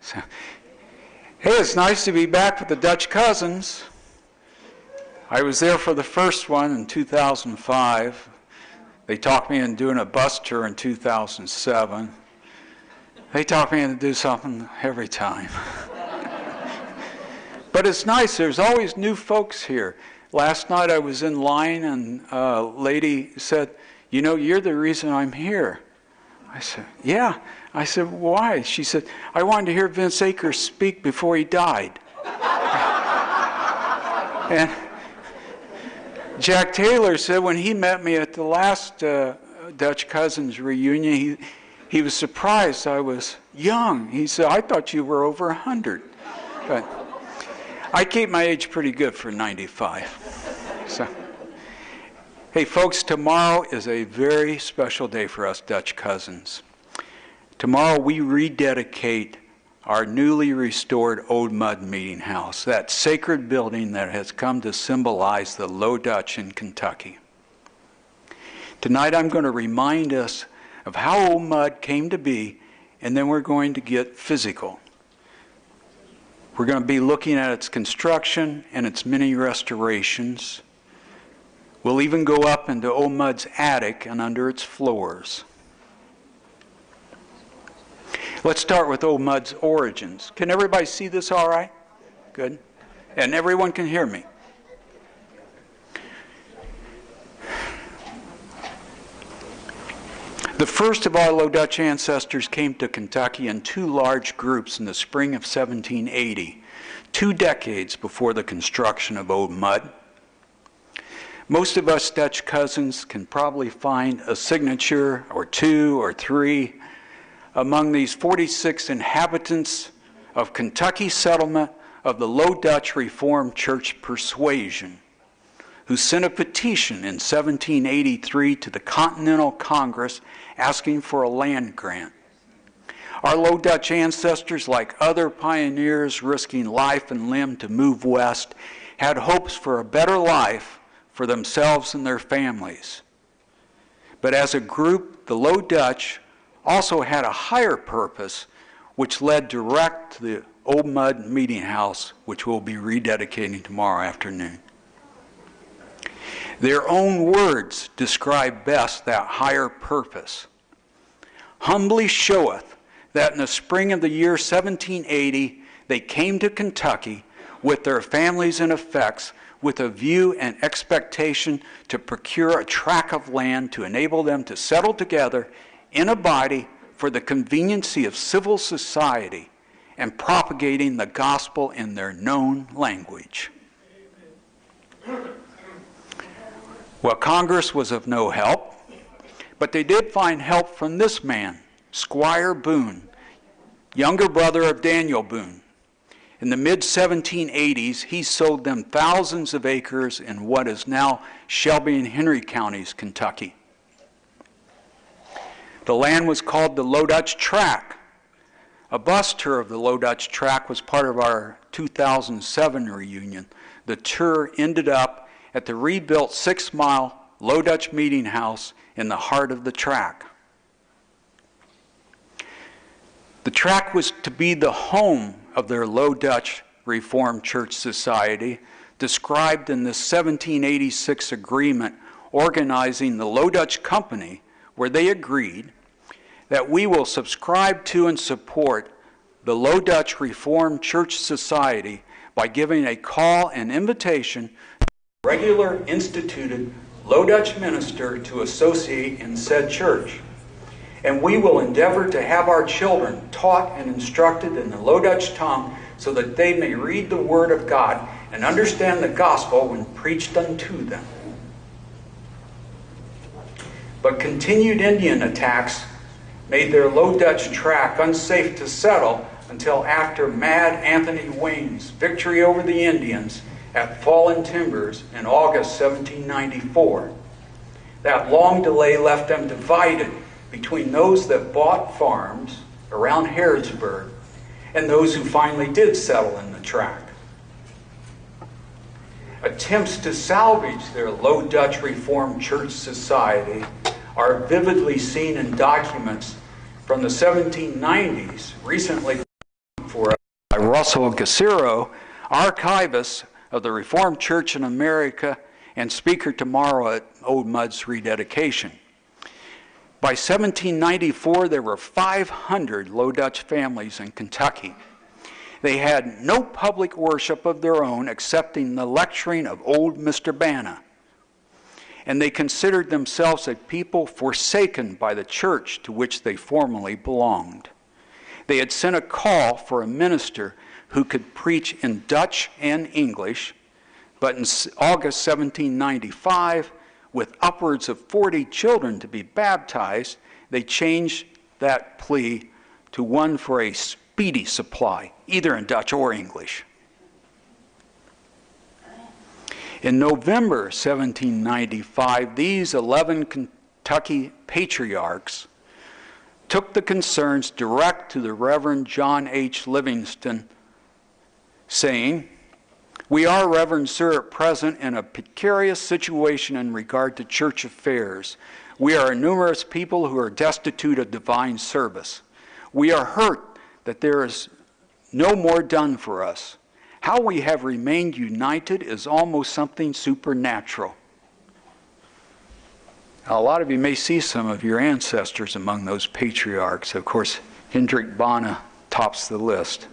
So, hey, it's nice to be back with the Dutch cousins. I was there for the first one in 2005. They talked me into doing a bus tour in 2007. They talked me into do something every time. But it's nice. There's always new folks here. Last night I was in line and a lady said, "You know, you're the reason I'm here." I said, "Yeah." I said, "Why?" She said, "I wanted to hear Vince Akers speak before he died." And Jack Taylor said when he met me at the last Dutch Cousins reunion, he was surprised I was young. He said, "I thought you were over 100. But I keep my age pretty good for 95. So, hey folks, tomorrow is a very special day for us Dutch cousins. Tomorrow we rededicate our newly restored Old Mud Meeting House, that sacred building that has come to symbolize the Low Dutch in Kentucky. Tonight I'm going to remind us of how Old Mud came to be, and then we're going to get physical. We're going to be looking at its construction and its many restorations. We'll even go up into Old Mud's attic and under its floors. Let's start with Old Mud's origins. Can everybody see this all right? Good. And everyone can hear me. The first of our Low Dutch ancestors came to Kentucky in two large groups in the spring of 1780, 2 decades before the construction of Old Mud. Most of us Dutch cousins can probably find a signature or 2 or 3 among these 46 inhabitants of Kentucky settlement of the Low Dutch Reformed Church persuasion, who sent a petition in 1783 to the Continental Congress asking for a land grant. Our Low Dutch ancestors, like other pioneers risking life and limb to move west, had hopes for a better life for themselves and their families. But as a group, the Low Dutch also had a higher purpose, which led direct to the Old Mud Meeting House, which we'll be rededicating tomorrow afternoon. Their own words describe best that higher purpose. "Humbly showeth that in the spring of the year 1780, they came to Kentucky with their families and effects with a view and expectation to procure a tract of land to enable them to settle together in a body for the conveniency of civil society and propagating the gospel in their known language." Well, Congress was of no help, but they did find help from this man, Squire Boone, younger brother of Daniel Boone. In the mid-1780s, he sold them thousands of acres in what is now Shelby and Henry counties, Kentucky. The land was called the Low Dutch Tract. A bus tour of the Low Dutch Tract was part of our 2007 reunion. The tour ended up at the rebuilt 6-mile Low Dutch Meeting House in the heart of the tract. The tract was to be the home of their Low Dutch Reformed Church Society, described in the 1786 agreement organizing the Low Dutch Company, where they agreed that we will subscribe to and support the Low Dutch Reformed Church Society by giving a call and invitation to a regular instituted Low Dutch minister to associate in said church. And we will endeavor to have our children taught and instructed in the Low Dutch tongue so that they may read the Word of God and understand the gospel when preached unto them. But continued Indian attacks made their Low Dutch tract unsafe to settle until after Mad Anthony Wayne's victory over the Indians at Fallen Timbers in August 1794. That long delay left them divided between those that bought farms around Harrodsburg and those who finally did settle in the tract. Attempts to salvage their Low Dutch Reformed Church Society are vividly seen in documents from the 1790s, recently for us by Russell Gassiro, archivist of the Reformed Church in America and speaker tomorrow at Old Mud's rededication. By 1794, there were 500 Low Dutch families in Kentucky. They had no public worship of their own excepting the lecturing of old Mr. Banna. And they considered themselves a people forsaken by the church to which they formerly belonged. They had sent a call for a minister who could preach in Dutch and English, but in August 1795, with upwards of 40 children to be baptized, they changed that plea to one for a speedy supply, either in Dutch or English. In November 1795, these 11 Kentucky patriarchs took the concerns direct to the Reverend John H. Livingston, saying, "We are, Reverend Sir, at present in a precarious situation in regard to church affairs. We are a numerous people who are destitute of divine service. We are hurt that there is no more done for us. How we have remained united is almost something supernatural." Now, a lot of you may see some of your ancestors among those patriarchs. Of course, Hendrik Banna tops the list.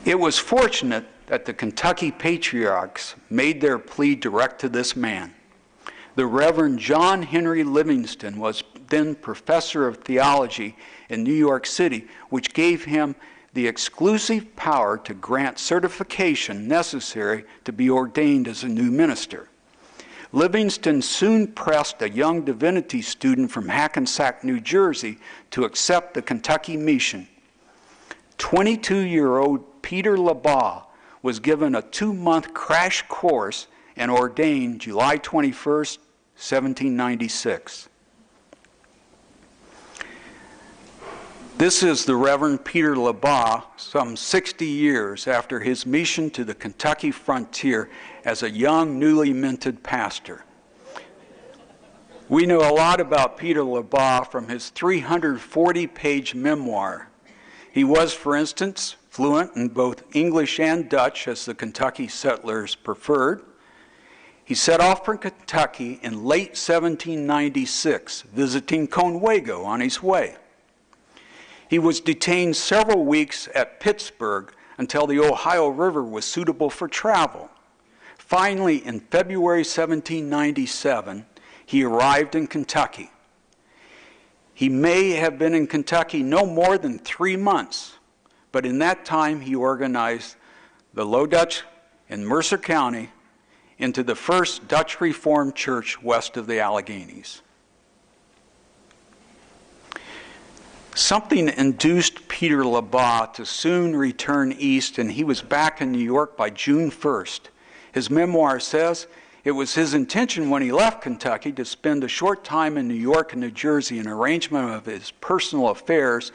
It was fortunate that the Kentucky patriarchs made their plea direct to this man. The Reverend John Henry Livingston was then professor of theology in New York City, which gave him the exclusive power to grant certification necessary to be ordained as a new minister. Livingston soon pressed a young divinity student from Hackensack, New Jersey, to accept the Kentucky mission. 22-year-old Peter Labaugh was given a 2-month crash course and ordained July 21st, 1796. This is the Reverend Peter Labaugh, some 60 years after his mission to the Kentucky frontier as a young, newly minted pastor. We know a lot about Peter Labaugh from his 340-page memoir. He was, for instance, fluent in both English and Dutch, as the Kentucky settlers preferred. He set off from Kentucky in late 1796, visiting Conwego on his way. He was detained several weeks at Pittsburgh until the Ohio River was suitable for travel. Finally, in February 1797, he arrived in Kentucky. He may have been in Kentucky no more than 3 months, but in that time he organized the Low Dutch in Mercer County into the first Dutch Reformed church west of the Alleghenies. Something induced Peter Labaugh to soon return east, and he was back in New York by June 1st. His memoir says it was his intention when he left Kentucky to spend a short time in New York and New Jersey in arrangement of his personal affairs,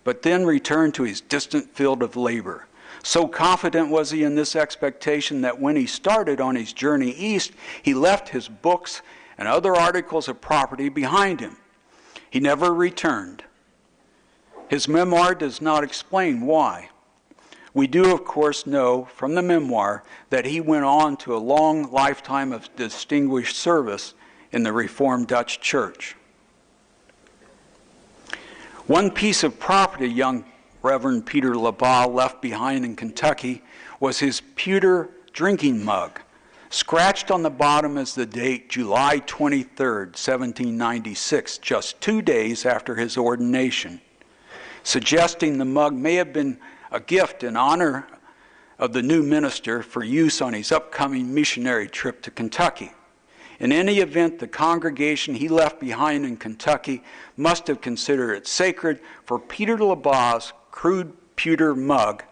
but then return to his distant field of labor. So confident was he in this expectation that when he started on his journey east, he left his books and other articles of property behind him. He never returned. His memoir does not explain why. We do, of course, know from the memoir that he went on to a long lifetime of distinguished service in the Reformed Dutch Church. One piece of property young Reverend Peter Labaugh left behind in Kentucky was his pewter drinking mug. Scratched on the bottom is the date July 23rd, 1796, just 2 days after his ordination, suggesting the mug may have been a gift in honor of the new minister for use on his upcoming missionary trip to Kentucky. In any event, the congregation he left behind in Kentucky must have considered it sacred, for Peter Labaugh's crude pewter mug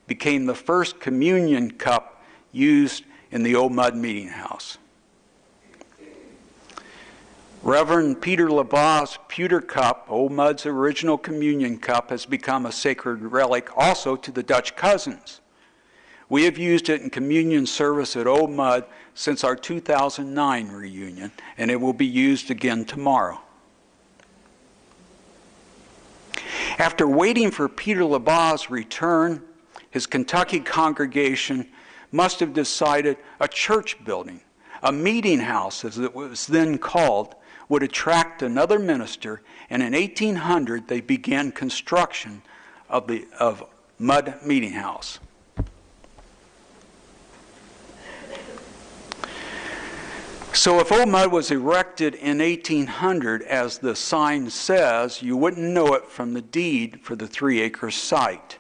became the first communion cup used in the Old Mud Meeting House. Reverend Peter Labaugh's pewter cup, Old Mud's original communion cup, has become a sacred relic also to the Dutch cousins. We have used it in communion service at Old Mud since our 2009 reunion, and it will be used again tomorrow. After waiting for Peter Labaugh's return, his Kentucky congregation must have decided a church building, a meeting house as it was then called, would attract another minister, and in 1800 they began construction of mud meeting house. So if Old Mud was erected in 1800, as the sign says, you wouldn't know it from the deed for the 3-acre site.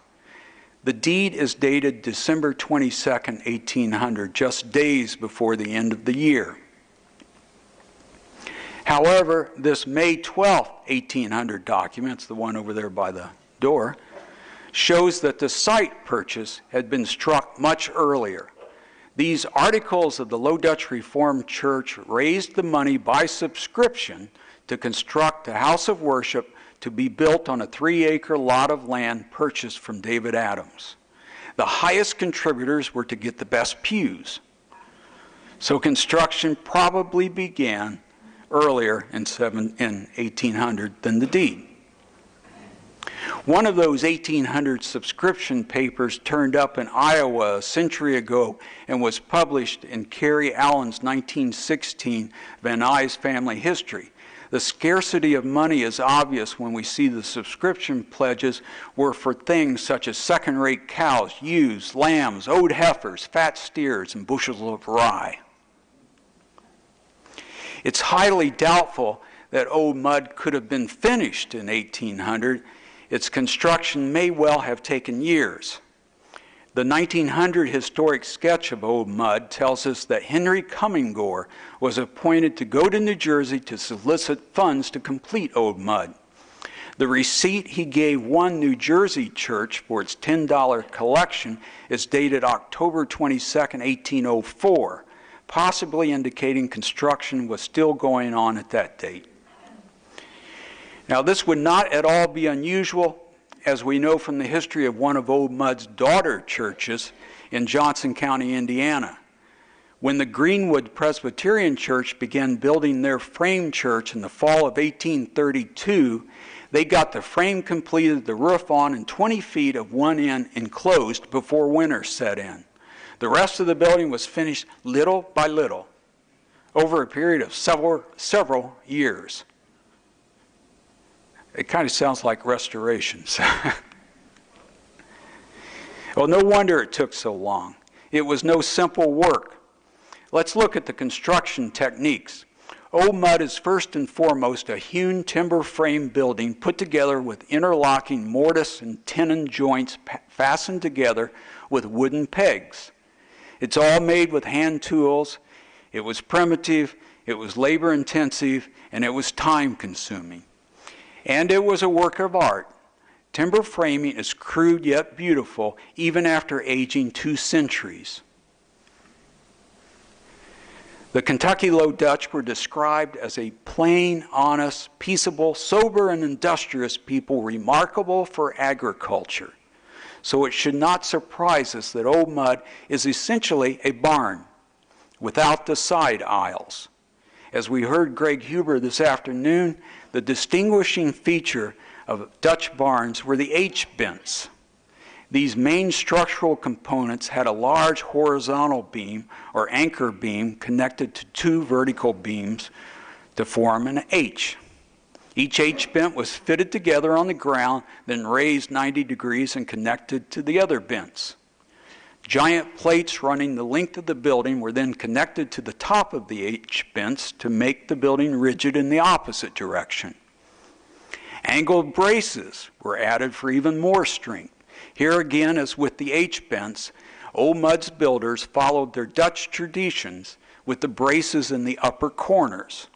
The deed is dated December 22nd, 1800, just days before the end of the year. However, this May 12th, 1800 document, it's the one over there by the door, shows that the site purchase had been struck much earlier. These articles of the Low Dutch Reformed Church raised the money by subscription to construct a house of worship to be built on a 3-acre lot of land purchased from David Adams. The highest contributors were to get the best pews. So construction probably began earlier in 1800 than the deed. One of those 1800 subscription papers turned up in Iowa a century ago and was published in Carrie Allen's 1916 Van Nuys Family History. The scarcity of money is obvious when we see the subscription pledges were for things such as second-rate cows, ewes, lambs, owed heifers, fat steers, and bushels of rye. It's highly doubtful that Old Mud could have been finished in 1800. Its construction may well have taken years. The 1900 historic sketch of Old Mud tells us that Henry Cummingore was appointed to go to New Jersey to solicit funds to complete Old Mud. The receipt he gave one New Jersey church for its $10 collection is dated October 22, 1804, possibly indicating construction was still going on at that date. Now, this would not at all be unusual, as we know from the history of one of Old Mud's daughter churches in Johnson County, Indiana. When the Greenwood Presbyterian Church began building their frame church in the fall of 1832, they got the frame completed, the roof on, and 20 feet of one end enclosed before winter set in. The rest of the building was finished little by little over a period of several years. It kind of sounds like restorations. Well, no wonder it took so long. It was no simple work. Let's look at the construction techniques. Old Mud is first and foremost a hewn timber frame building put together with interlocking mortise and tenon joints fastened together with wooden pegs. It's all made with hand tools. It was primitive, it was labor intensive, and it was time consuming. And it was a work of art. Timber framing is crude yet beautiful, even after aging 2 centuries. The Kentucky Low Dutch were described as a plain, honest, peaceable, sober, and industrious people remarkable for agriculture. So it should not surprise us that Old Mud is essentially a barn without the side aisles. As we heard Greg Huber this afternoon, the distinguishing feature of Dutch barns were the H-bents. These main structural components had a large horizontal beam or anchor beam connected to 2 vertical beams to form an H. Each H-bent was fitted together on the ground, then raised 90 degrees and connected to the other bents. Giant plates running the length of the building were then connected to the top of the H-bents to make the building rigid in the opposite direction. Angled braces were added for even more strength. Here again, as with the H-bents, Old Mud's builders followed their Dutch traditions with the braces in the upper corners.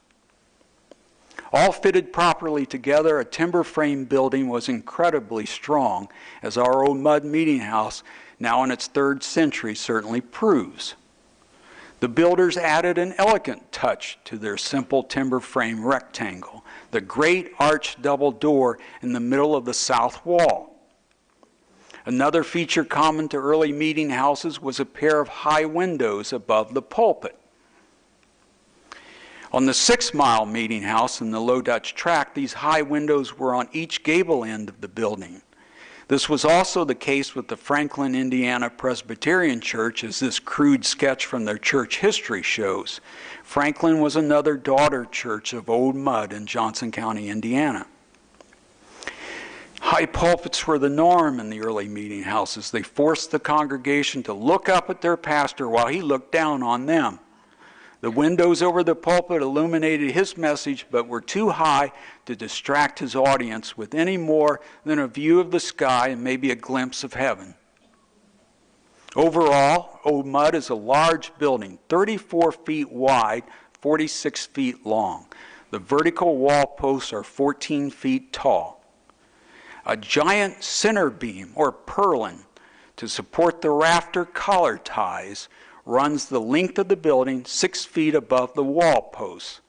All fitted properly together, a timber frame building was incredibly strong, as our Old Mud meeting house, now in its 3rd century, certainly proves. The builders added an elegant touch to their simple timber frame rectangle, the great arched double door in the middle of the south wall. Another feature common to early meeting houses was a pair of high windows above the pulpit. On the 6 Mile Meeting House in the Low Dutch Tract, these high windows were on each gable end of the building. This was also the case with the Franklin, Indiana Presbyterian Church, as this crude sketch from their church history shows. Franklin was another daughter church of Old Mud in Johnson County, Indiana. High pulpits were the norm in the early meeting houses. They forced the congregation to look up at their pastor while he looked down on them. The windows over the pulpit illuminated his message, but were too high to distract his audience with any more than a view of the sky and maybe a glimpse of heaven. Overall, Old Mud is a large building, 34 feet wide, 46 feet long. The vertical wall posts are 14 feet tall. A giant center beam, or purlin, to support the rafter collar ties runs the length of the building 6 feet above the wall posts.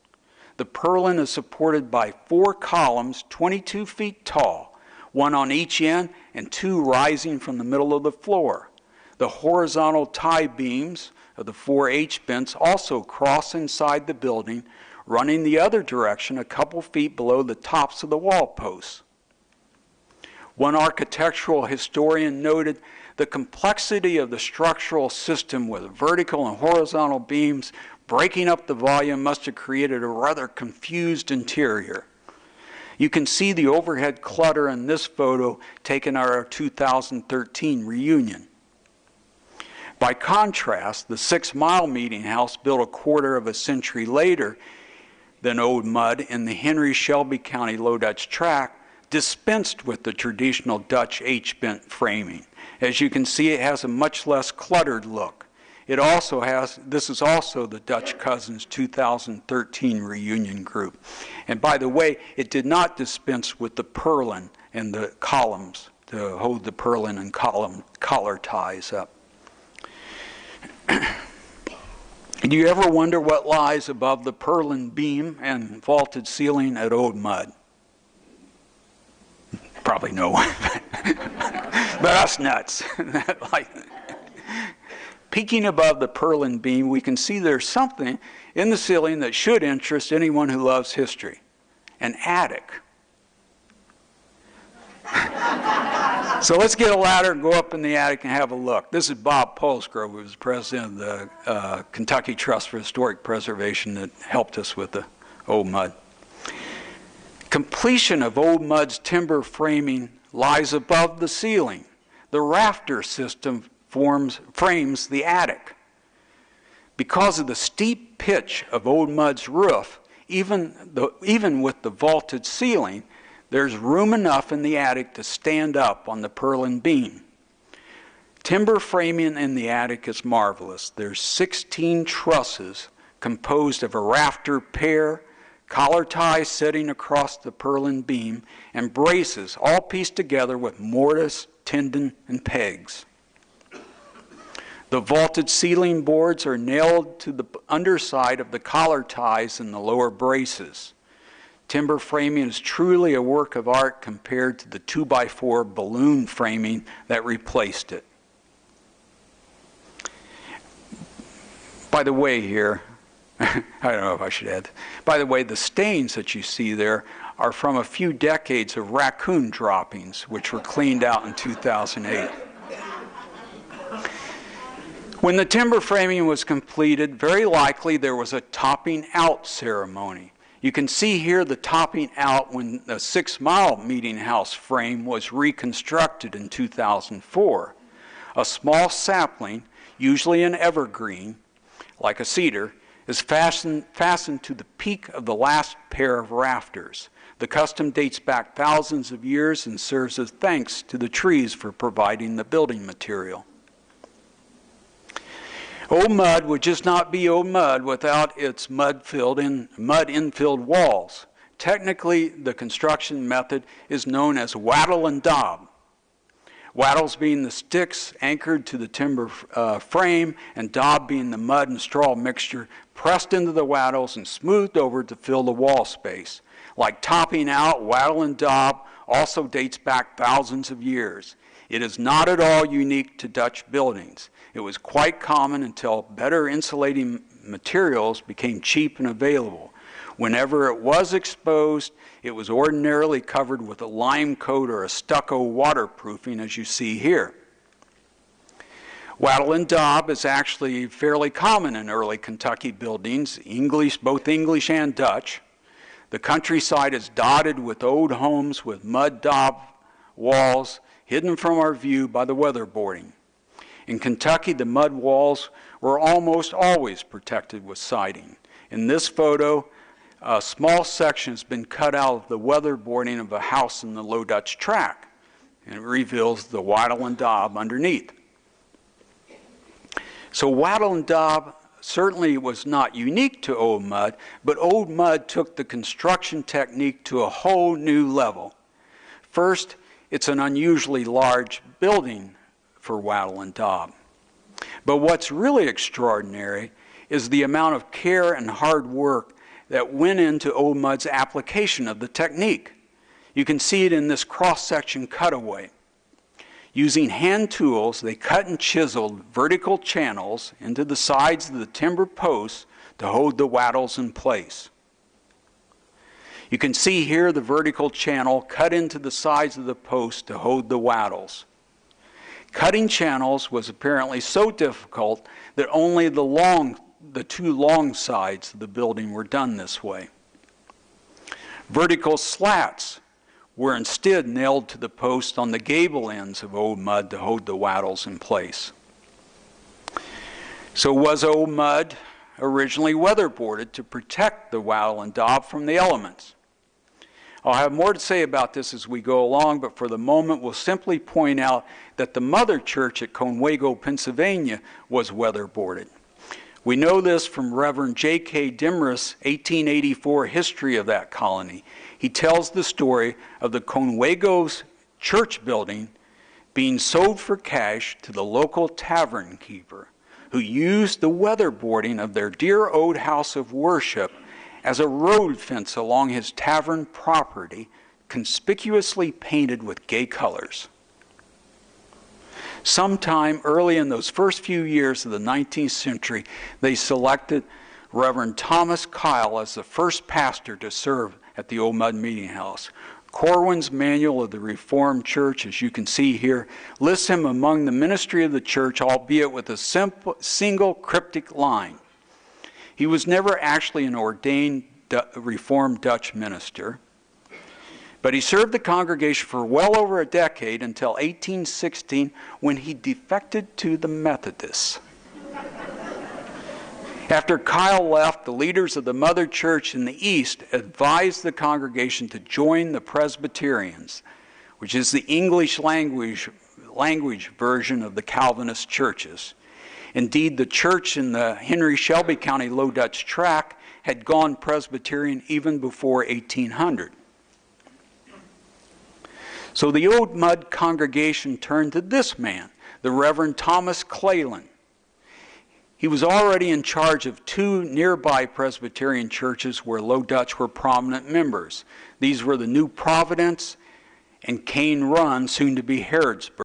The purlin is supported by 4 columns 22 feet tall, 1 on each end and 2 rising from the middle of the floor. The horizontal tie beams of the 4 H-bents also cross inside the building, running the other direction a couple feet below the tops of the wall posts. One architectural historian noted the complexity of the structural system with vertical and horizontal beams breaking up the volume must have created a rather confused interior. You can see the overhead clutter in this photo taken at our 2013 reunion. By contrast, the 6 Mile Meeting House, built a quarter of a century later than Old Mud in the Henry Shelby County Low Dutch Tract, dispensed with the traditional Dutch H-bent framing. As you can see, it has a much less cluttered look. This is also the Dutch Cousins 2013 reunion group. And by the way, it did not dispense with the purlin and the columns to hold the purlin and collar ties up. Do you ever wonder what lies above the purlin beam and vaulted ceiling at Old Mud? Probably no one, but us nuts. Peeking above the purlin beam, we can see there's something in the ceiling that should interest anyone who loves history: an attic. So let's get a ladder and go up in the attic and have a look. This is Bob Polsgrove, who was president of the Kentucky Trust for Historic Preservation, that helped us with the Old Mud. Completion of Old Mud's timber framing lies above the ceiling. The rafter system frames the attic. Because of the steep pitch of Old Mud's roof, even with the vaulted ceiling, there's room enough in the attic to stand up on the purlin beam. Timber framing in the attic is marvelous. There's 16 trusses composed of a rafter pair, collar ties setting across the purlin beam, and braces, all pieced together with mortise, tendon, and pegs. The vaulted ceiling boards are nailed to the underside of the collar ties and the lower braces. Timber framing is truly a work of art compared to the 2x4 balloon framing that replaced it. By the way here, I don't know if I should add, by the way, the stains that you see there are from a few decades of raccoon droppings, which were cleaned out in 2008. When the timber framing was completed, very likely there was a topping out ceremony. You can see here the topping out when the 6 Mile Meeting House frame was reconstructed in 2004. A small sapling, usually an evergreen, like a cedar, is fastened to the peak of the last pair of rafters. The custom dates back thousands of years and serves as thanks to the trees for providing the building material. Old Mud would just not be Old Mud without its mud-infilled walls. Technically, the construction method is known as wattle and daub. Wattles being the sticks anchored to the timber frame, and daub being the mud and straw mixture pressed into the wattles and smoothed over to fill the wall space. Like topping out, wattle and daub also dates back thousands of years. It is not at all unique to Dutch buildings. It was quite common until better insulating materials became cheap and available. Whenever it was exposed, it was ordinarily covered with a lime coat or a stucco waterproofing, as you see here. Wattle and daub is actually fairly common in early Kentucky buildings, both English and Dutch. The countryside is dotted with old homes with mud daub walls hidden from our view by the weatherboarding. In Kentucky, the mud walls were almost always protected with siding. In this photo, a small section has been cut out of the weatherboarding of a house in the Low Dutch track, and it reveals the wattle and daub underneath. So wattle and daub certainly was not unique to old mud, but old mud took the construction technique to a whole new level. First, it's an unusually large building for wattle and daub. But what's really extraordinary is the amount of care and hard work that went into old mud's application of the technique. You can see it in this cross-section cutaway. Using hand tools, they cut and chiseled vertical channels into the sides of the timber posts to hold the wattles in place. You can see here the vertical channel cut into the sides of the post to hold the wattles. Cutting channels was apparently so difficult that only the two long sides of the building were done this way. Vertical slats were instead nailed to the post on the gable ends of old mud to hold the wattles in place. So was old mud originally weatherboarded to protect the wattle and daub from the elements? I'll have more to say about this as we go along, but for the moment we'll simply point out that the mother church at Conwego, Pennsylvania was weatherboarded. We know this from Reverend J.K. Dimris' 1884 history of that colony. He tells the story of the Conwego's church building being sold for cash to the local tavern keeper, who used the weatherboarding of their dear old house of worship as a road fence along his tavern property, conspicuously painted with gay colors. Sometime early in those first few years of the 19th century, they selected Reverend Thomas Kyle as the first pastor to serve at the Old Mud Meeting House. Corwin's Manual of the Reformed Church, as you can see here, lists him among the ministry of the church, albeit with a single cryptic line. He was never actually an ordained Reformed Dutch minister, but he served the congregation for well over a decade until 1816, when he defected to the Methodists. After Kyle left, the leaders of the mother church in the East advised the congregation to join the Presbyterians, which is the English language version of the Calvinist churches. Indeed, the church in the Henry Shelby County Low Dutch tract had gone Presbyterian even before 1800. So the Old Mud congregation turned to this man, the Reverend Thomas Cleland. He was already in charge of two nearby Presbyterian churches where Low Dutch were prominent members. These were the New Providence and Cane Run, soon to be Harrodsburg.